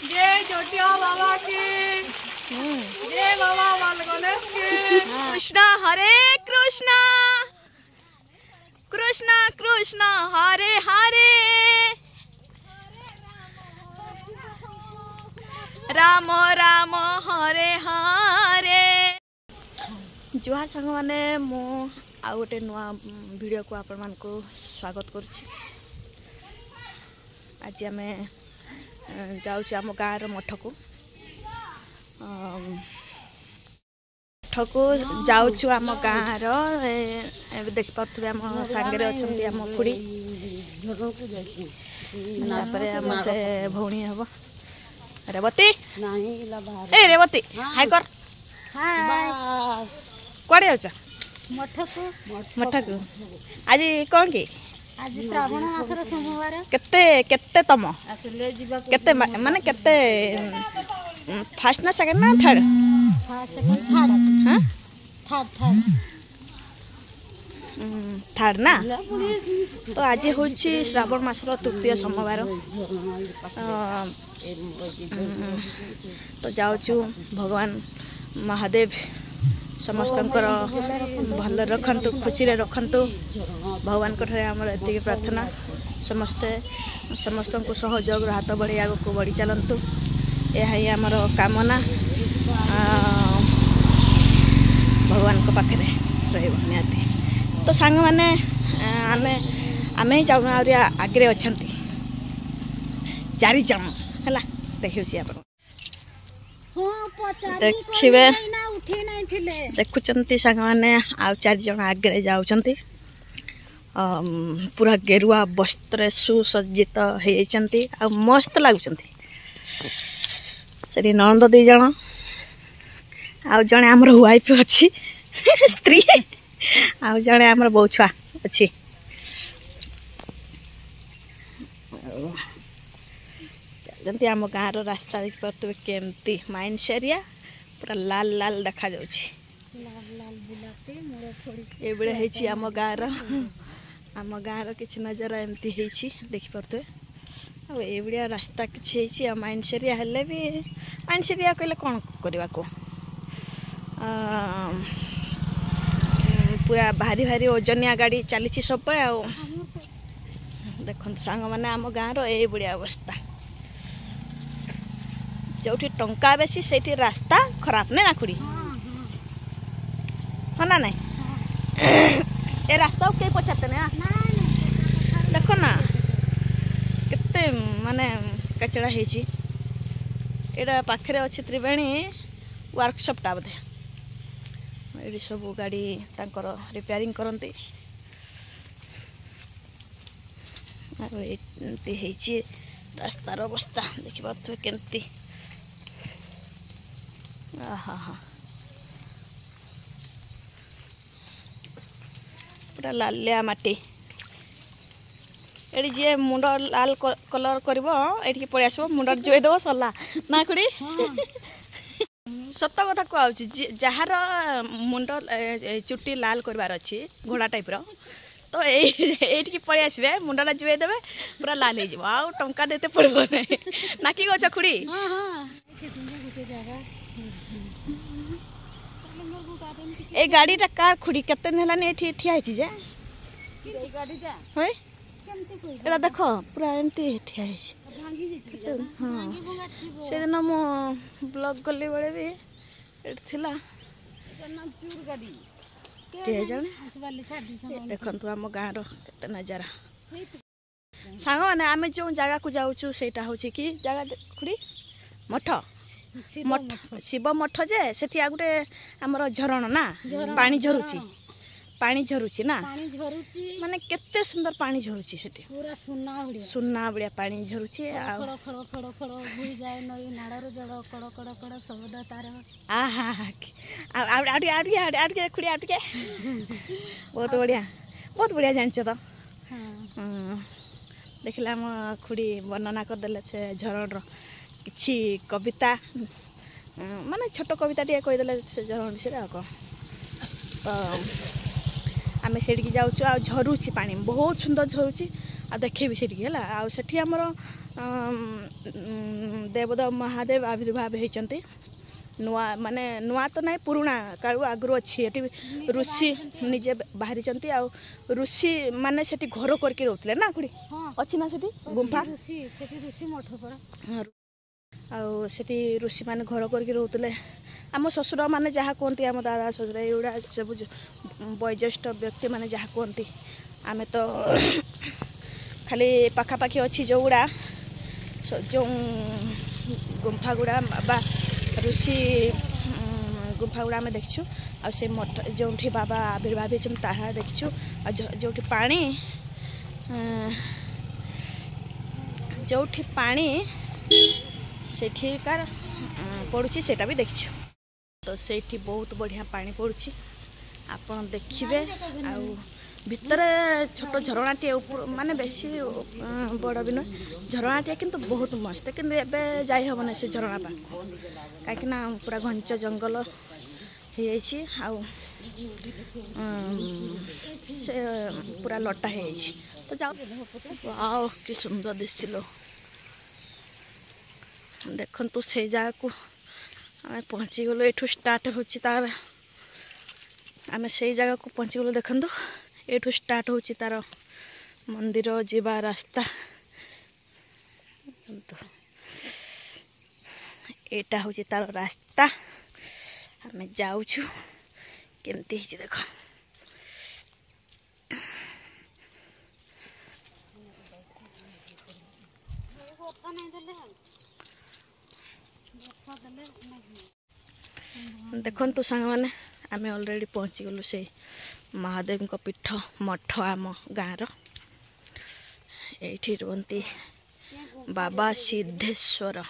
जय जोटिया बाबा की, जय बाबा बाल गणेश की। कृष्णा हरे कृष्णा, कृष्णा कृष्णा हरे हरे, राम राम हरे हरे। जुहार सांग मैंने मु आ गोटे नुआ वीडियो को आपण मान को स्वागत करुच्ची। आज आम जाऊँ गाँव मठ को जाऊँ आम गाँव देख पारे आम सांगे अच्छा आम खुड़ी आम से भौणी हम रेवती ए रेवती हाय कर कड़े जाऊँ मठ को आज कौन कि आज श्रावण मासर सोमवार केते केते तम केते माने केते फर्स्ट ना सेकंड ना थर्ड थर्ड ना। तो आज हूँ श्रावण मासर तृतीय सोमवार। तो जाऊँ भगवान महादेव समस्त भल रखंतु खुशी रे रखंतु भगवान को आमर एति प्रार्थना समस्त को सहयोग हाथ बढ़ी आग को बढ़ी चलतु यह आमर कामना भगवान को पाखे निहाती। तो सांग मैंने आम ही जाऊँ आगे अच्छा 4 जन है देखिए आप देखिए देखुंत सांग मैंने आ 4 जन आगे जाऊँच पूरा गेरुआ वस्त्र सुसज्जित होती आ मस्त लगुंट से नंद 2 जन आ जड़े आमर वाइफ अच्छी स्त्री आ जड़े आमर बो छुआ अच्छी चलते आम गाँव रास्ता देख पारे केमती माइंस एरिया पूरा लाल लाल देखा जाउछि ये आम गाँव किसी नजारा एमती देखी पारे ये रास्ता किसी माइंस एरिया हेले भी माइंस एरिया कहले कौन करने को पूरा भारी भारी ओजनिया गाड़ी चली सब देखो सांग मैंने आम गाँव ये बढ़िया अवस्था जो टंका बेसी से रास्ता खराब नहीं ना खुड़ी हाँ ना नहीं ए रास्ता कई पचारते ना देखो ना केते माने कचड़ा है पाखे अच्छी त्रिवेणी वर्कशॉप टा बोधे ये सब गाड़ी तांकर रिपेयरिंग करती रास्तार अवस्था देखी पारे केमती पूरा लालिया माटी ये जी मुंड लाल कलर कर पलि आस मुंड जोईदेव सरला ना खुड़ी सत कथा कहूँ जार मुंड चुट्टी लाल करार अच्छी घोड़ा टाइप रो तो ये पलि आसबे मुंडा जोईदेवे पूरा लाल हो आउ टंका देते पड़ो ना कि गच खुड़ी ए गाड़ीटा कार खुड़ी केते दिन है ठिया है एटा देख पूरा एमती ठिया हाँ से दिन मो ब्लॉग गली बेले भी देखु आम गाँव केते नजारा सांग मैंने आम जो जगह को जाऊँ से हूँ कि जगह खुड़ी मठ मठ शिव मठ जे से गोटे आमर झरण ना पानी झरुची पानी झरुची ना माने केते सुंदर पानी झरुची सेठी पूरा सुना बढ़िया पानी झरुची बहुत बढ़िया जानच तो देखला हम खुड़ी वर्णना करदेले से झरण किछि कविता माने छोट कविता टे कहीदेले से झरण विषय कौन तो आम से जाऊँ आ झरुची पानी बहुत सुंदर झरुची आ देखेबी सेठी है आ सेठी हमर देवदेव महादेव आविर्भाव होती नुआ माने नुआ तो ना पुराणा कालू आगु अच्छी ये ऋषि निजे बाहरी आ ऋषि माने सेठी घर करके रोते ना खुड़ी अच्छी ना सेठी गुंफा आठी ऋषि माने घर करके रोते आम ससुर माने जहाँ कहती आम दादा ससुर एगुड़ा सब वयोज्येष्ठ व्यक्ति माने जहाँ कहती आम तो खाली पाखापाखि अच्छी जो गुड़ा जो गुंफा गुड़ा बा ऋषि गुंफा गुड़ा आम देखीचु आ से मठ जो बाबा आविर्भाव होता देखीचु जो पानी जो पानी सेठिकार पड़ुची सेटा भी देखीचु तो सेठी बहुत बढ़िया पानी पड़ुची आपन देखिबे आ भितर छोट झरणाटे माने बेसी बड़ भी नुह झरणाटे किंतु बहुत मस्त कि जाई हबना से झरणा पा कहीं पूरा घंच जंगल हो से पूरा लटा हो तो जाओ आओ कि सुंदर दिसलो देखु से जगह को आम पहुँची गलु ये स्टार्ट होची तार आम से जगह को पहुँची गलु देखु ये स्टार्ट होची तार मंदिर जीवा रास्ता एटा होची तार रास्ता आम जाऊछु केमती हिची देखो देखु सांग मैंने आम ऑलरेडी पहुँची गलु से महादेव को पीठ मठ आम गाँव ये रुहती बाबा सिद्धेश्वर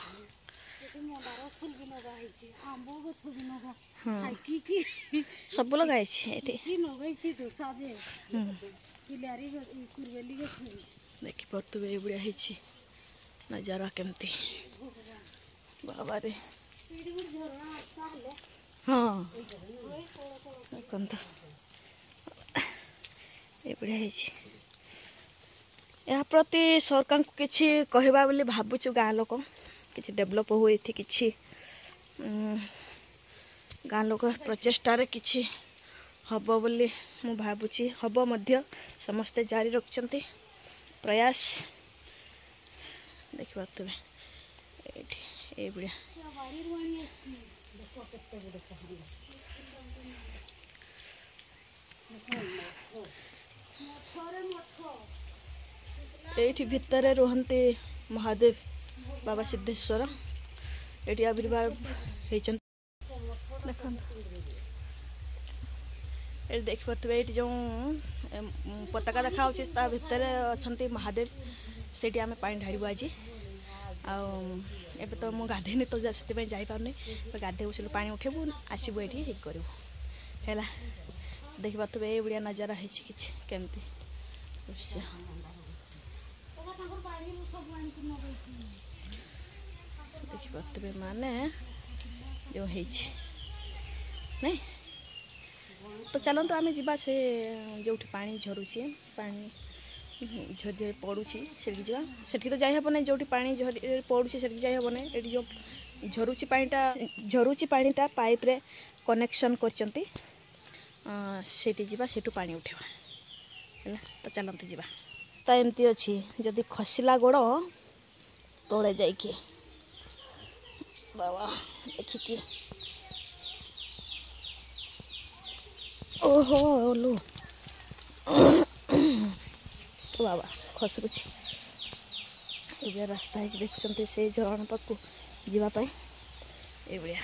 सब लगाई देखी पारे ये बुढ़िया नजारा केमती बाबा रे हाँ देखते ये बढ़िया या प्रति सरकार को किसी कहवा बोली भावुँ गाँ लोक कि डेभलप हो कि गाँ लोक प्रचेष्टार कि हम बोली मु भावुची हम मध्य समस्ते जारी रखते प्रयास देखिए तुम ये बढ़िया ये भितर रुहते महादेव बाबा सिद्धेश्वर ये आविर्भाव होती देखिए ये जो पताका देखा भितर अच्छा महादेव से आम पा ढाड़ू आज एबे तो मुझे गाधेनी तो से जापारे गाधे बस पा उठेबू आसबू ये करूँ है देखिए ये बढ़िया नजारा है केमती देखिए माने जो है नहीं तो चलते आम जा से जो पानी झरुची पानी झर पड़ुची से तो जाइबना जो पानी पड़ुची से जाइबना ये जो झरुची पानीटा पाइप रे कनेक्शन करचंती सेठी जीवा सेठू पानी उठेबा है तो चलते जीवा तो एमती अच्छी जदि खसला गोड़ तले जाइए बाबा देखिकी ओहो लो तो बाबा खसरुची ये रास्ता है देखते से झरण पाक जावाई ये बढ़िया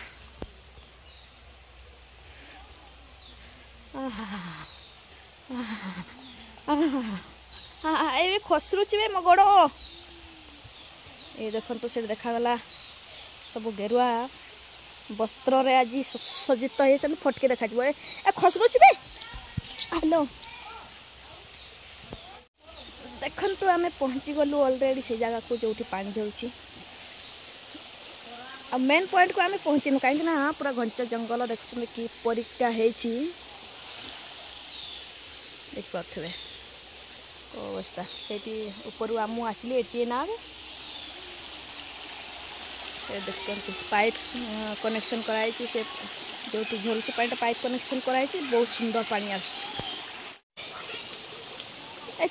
ये खसरुची वे मो गोड़ ये देखो से देखागला सब गेरुआ वस्त्र रे आज सज्जित होती फटके देखा ए खसरुची वे हेलो देखु आम पहुँची गलु ऑलरेडी से जगह को जो पानी जाऊँगी मेन पॉइंट को आम पहुँचीनु कहीं पूरा घंच जंगल देखुं कि परीक्षा देखिए अवस्था से ऊपर आम आसली एटी ना से देखते पाइप कनेक्शन कराई से जो झरुची पानी पाइप कनेक्शन कराई बहुत सुंदर पानी आ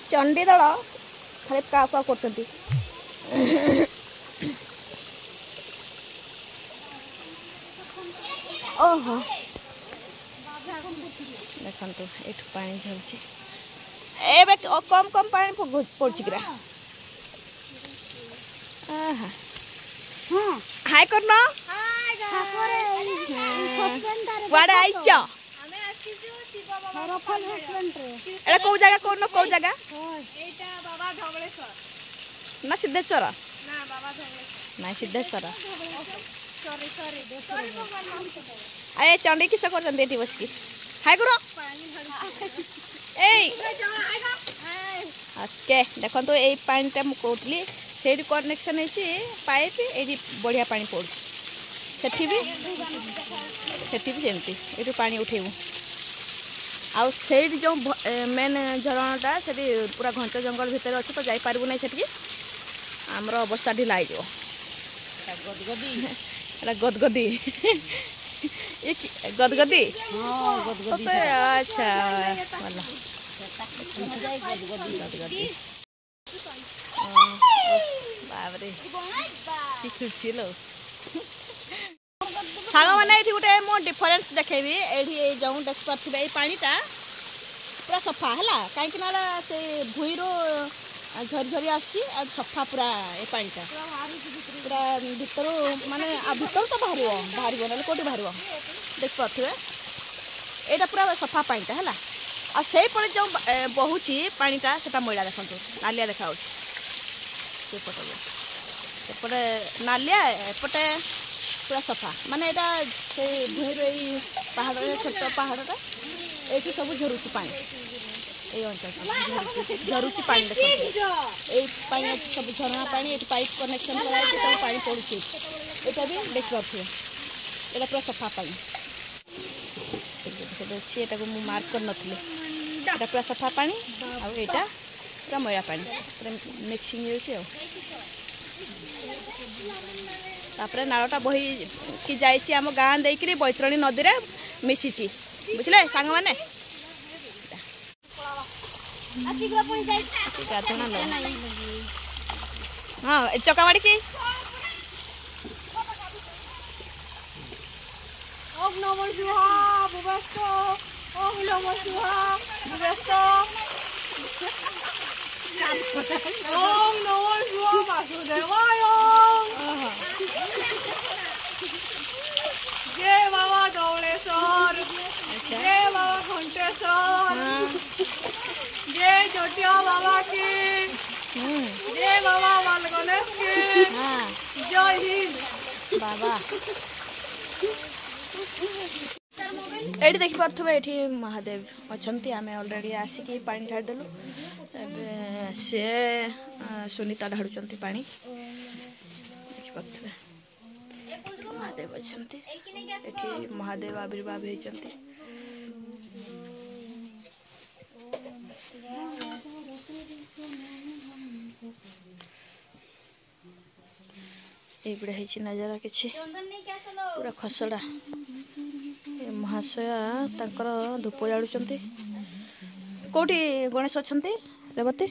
चंडी दल खाली क्या क्या कर ओहो देखो ये पानी झरुची ए कम कम पानी पड़ी गिरा हाय करना वाड़े आइच एटा को जगह कोन को जगह एटा बाबा धवलेश्वर ना सिद्धेश्वर ना बाबा धवलेश्वर ना सिद्धेश्वर सॉरी अरे चंडी किस कर बस की हाय करो ए ओके देखो तो ये पानीटा मुझे से कनेक्शन है पाइप ये बढ़िया पानी पड़ू सेठी भी सेमती ये पानी उठेबू आउ से जो मेन झरणाटा से पूरा घंट जंगल भितर अच्छे तो जापारू ना से आमर अवस्था ढिला हो गदगदी गदगदी अच्छा भल बाबरे खुशी लो साग मैंने ये गोटे मो डिफरेन्स देखेबी ये जो देख पारे पानीटा पूरा सफा है कहीं से भूई झरी झरी आसी सफा पूरा ये पानीटा पूरा भीतर माने भीतर तो बाहर ना कौटी बाहर देख पारे यहाँ पूरा सफा पानीटा है आ से जो बहुची पानीटा से मैला देखो नालिया देखा सेपटे नालिया एपटे पूरा सफा माने यहाँ से भूई पहाड़ छोट पहाड़टा ये सब झरुची पानी ये अंचल झरुची पानी देखो सब झरना पानी ये पाइप कनेक्शन कराई पानी पड़ुची यहाँ भी देख पारे यहाँ पूरा सफा पानी अच्छी ये मार्क कर नी पूरा सफा पानी आईटा पूरा मैला पानी पूरा मिक्सिंग होपरे नालटा बही कि जाइए आम गाँ देकर बैतरणी नदी में मिसी बुझे सांग मैंने हाँ चकावाड़ी की ओम नमः शिवाय भुवस्व ओम नमः शिवाय भुवस्व ओम नमः शिवाय वासुदेवाय जय बाबा धवलेश्वर जय बाबा घंटेश्वर जय जोटिया बाबा की जय बाबा बालगणेश की जय हिंद बाबा ये देखी पारे ये महादेव अच्छा आम अलरेडी आसिक पानी ढाड़देलु सी सुनीता ढाड़ुं पा देखिपे महादेव अच्छा महादेव आविर्भाव होती ये नजारा किसी पूरा खसड़ा महाशया तांकर धूप जाड़ुंट कौटी गणेश अच्छा रेवती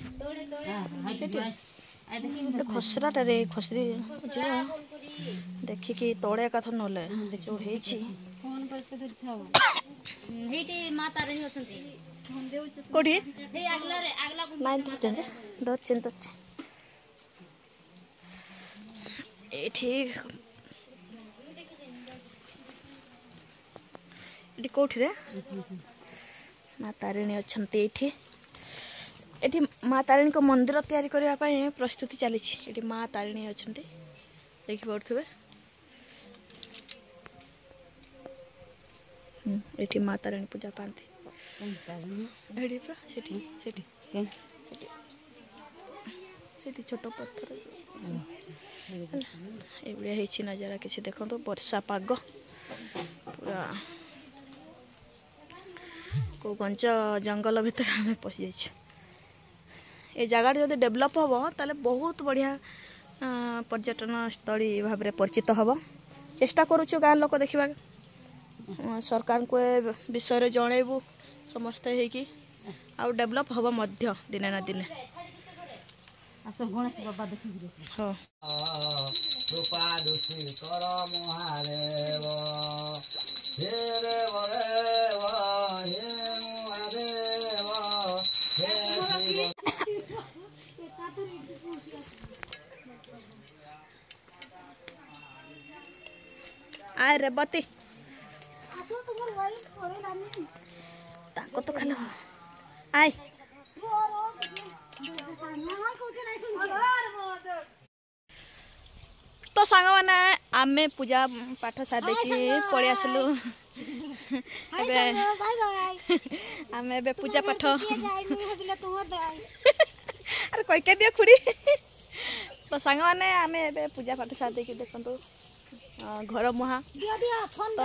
खसराटा रे खसरी देखिकी तले कथा ना जो कौटी ये कौटी माँ तारिणी अच्छा ये माँ तारिणी को मंदिर तैयारी करने प्रस्तुति चली माँ तारिणी अच्छा देखिपे ये माँ तारिणी पूजा पाती छोट पत्थर ये नजारा किसी देखो तो वर्षा पाग पूरा को गंज जंगल भितर आम पशि ए जगह जब डेभलप हम ताले बहुत बढ़िया पर्यटन स्थली भाव में परिचित हम चेष्टा करुचु गाँव लोक देखा सरकार को विषय जनइबू समस्ते होगी आउ डेभलप हम दिने ना दिने हाँ आए रे बती ताको तो खालो आए तो सांग मैंने आमे पूजा पाठ साधे पलि आसलु आमे एबे पूजा पाठ अरे कोई के दिया खुड़ी तो सांग मैंने आमे एबे पूजा पाठ साधे देखंतु घर मुहा तो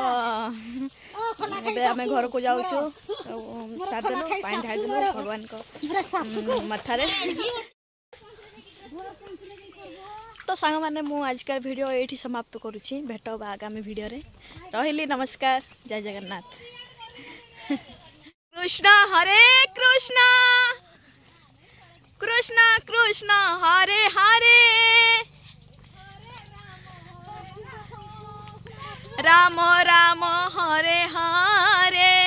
आमे घर को जाऊछु साधलु पानी ढाललु भगवान को मथारे तो सांग माने मु आजकल वीडियो एठी समाप्त करुछि भेट आगामी वीडियो रे रहिली नमस्कार जय जगन्नाथ कृष्ण हरे कृष्ण कृष्ण कृष्ण हरे हरे राम राम हरे हरे